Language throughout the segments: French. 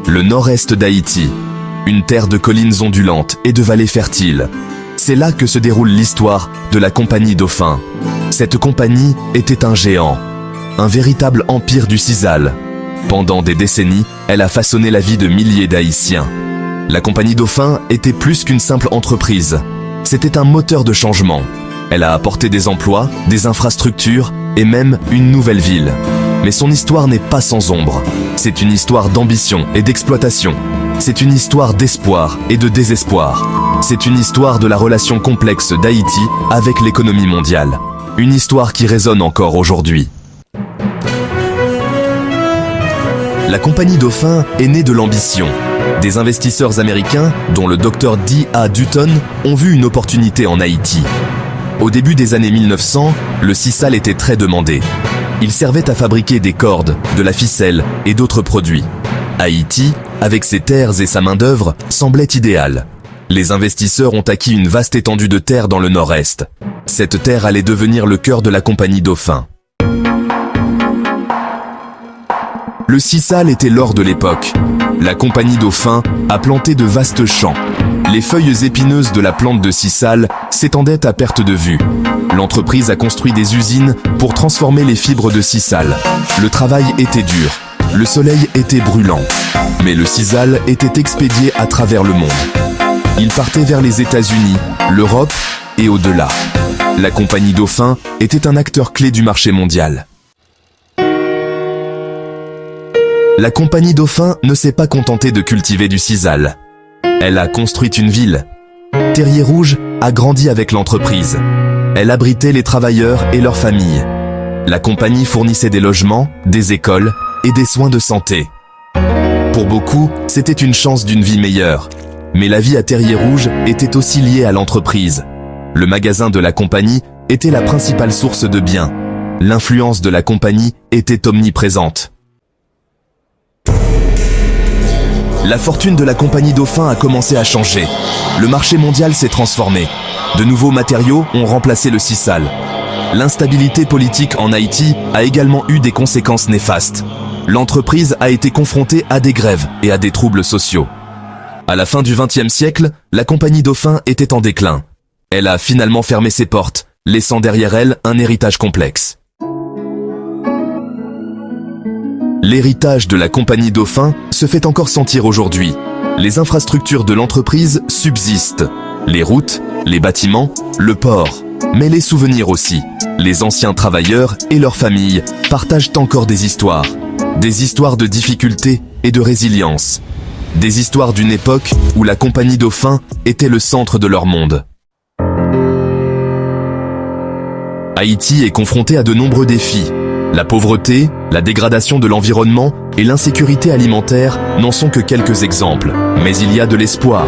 le nord-est d'Haïti, une terre de collines ondulantes et de vallées fertiles. C'est là que se déroule l'histoire de la Compagnie Dauphin. Cette compagnie était un géant, un véritable empire du sisal. Pendant des décennies, elle a façonné la vie de milliers d'Haïtiens. La Compagnie Dauphin était plus qu'une simple entreprise. C'était un moteur de changement. Elle a apporté des emplois, des infrastructures et même une nouvelle ville. Mais son histoire n'est pas sans ombre. C'est une histoire d'ambition et d'exploitation. C'est une histoire d'espoir et de désespoir. C'est une histoire de la relation complexe d'Haïti avec l'économie mondiale. Une histoire qui résonne encore aujourd'hui. La Compagnie Dauphin est née de l'ambition. Des investisseurs américains, dont le Dr D.A. Dutton, ont vu une opportunité en Haïti. Au début des années 1900, le sisal était très demandé. Il servait à fabriquer des cordes, de la ficelle et d'autres produits. Haïti, avec ses terres et sa main-d'œuvre, semblait idéal. Les investisseurs ont acquis une vaste étendue de terre dans le nord-est. Cette terre allait devenir le cœur de la Compagnie Dauphin. Le sisal était l'or de l'époque. La Compagnie Dauphin a planté de vastes champs. Les feuilles épineuses de la plante de sisal s'étendaient à perte de vue. L'entreprise a construit des usines pour transformer les fibres de sisal. Le travail était dur. Le soleil était brûlant. Mais le sisal était expédié à travers le monde. Il partait vers les États-Unis, l'Europe et au-delà. La Compagnie Dauphin était un acteur clé du marché mondial. La Compagnie Dauphin ne s'est pas contentée de cultiver du sisal. Elle a construit une ville. Terrier-Rouge a grandi avec l'entreprise. Elle abritait les travailleurs et leurs familles. La compagnie fournissait des logements, des écoles et des soins de santé. Pour beaucoup, c'était une chance d'une vie meilleure. Mais la vie à Terrier-Rouge était aussi liée à l'entreprise. Le magasin de la compagnie était la principale source de biens. L'influence de la compagnie était omniprésente. La fortune de la Compagnie Dauphin a commencé à changer. Le marché mondial s'est transformé. De nouveaux matériaux ont remplacé le sisal. L'instabilité politique en Haïti a également eu des conséquences néfastes. L'entreprise a été confrontée à des grèves et à des troubles sociaux. À la fin du XXe siècle, la Compagnie Dauphin était en déclin. Elle a finalement fermé ses portes, laissant derrière elle un héritage complexe. L'héritage de la Compagnie Dauphin se fait encore sentir aujourd'hui. Les infrastructures de l'entreprise subsistent. Les routes, les bâtiments, le port. Mais les souvenirs aussi. Les anciens travailleurs et leurs familles partagent encore des histoires. Des histoires de difficultés et de résilience. Des histoires d'une époque où la Compagnie Dauphin était le centre de leur monde. Haïti est confronté à de nombreux défis. La pauvreté, la dégradation de l'environnement et l'insécurité alimentaire n'en sont que quelques exemples. Mais il y a de l'espoir.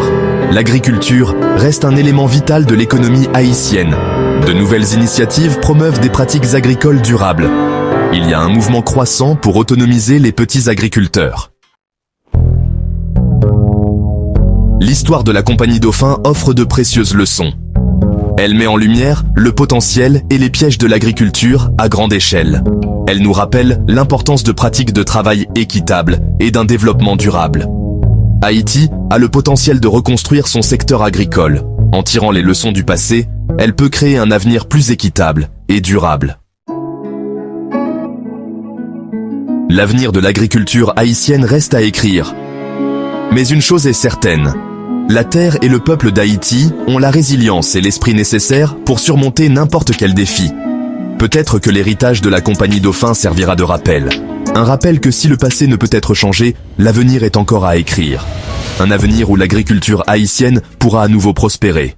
L'agriculture reste un élément vital de l'économie haïtienne. De nouvelles initiatives promeuvent des pratiques agricoles durables. Il y a un mouvement croissant pour autonomiser les petits agriculteurs. L'histoire de la Compagnie Dauphin offre de précieuses leçons. Elle met en lumière le potentiel et les pièges de l'agriculture à grande échelle. Elle nous rappelle l'importance de pratiques de travail équitables et d'un développement durable. Haïti a le potentiel de reconstruire son secteur agricole. En tirant les leçons du passé, elle peut créer un avenir plus équitable et durable. L'avenir de l'agriculture haïtienne reste à écrire. Mais une chose est certaine. La terre et le peuple d'Haïti ont la résilience et l'esprit nécessaires pour surmonter n'importe quel défi. Peut-être que l'héritage de la Compagnie Dauphin servira de rappel. Un rappel que si le passé ne peut être changé, l'avenir est encore à écrire. Un avenir où l'agriculture haïtienne pourra à nouveau prospérer.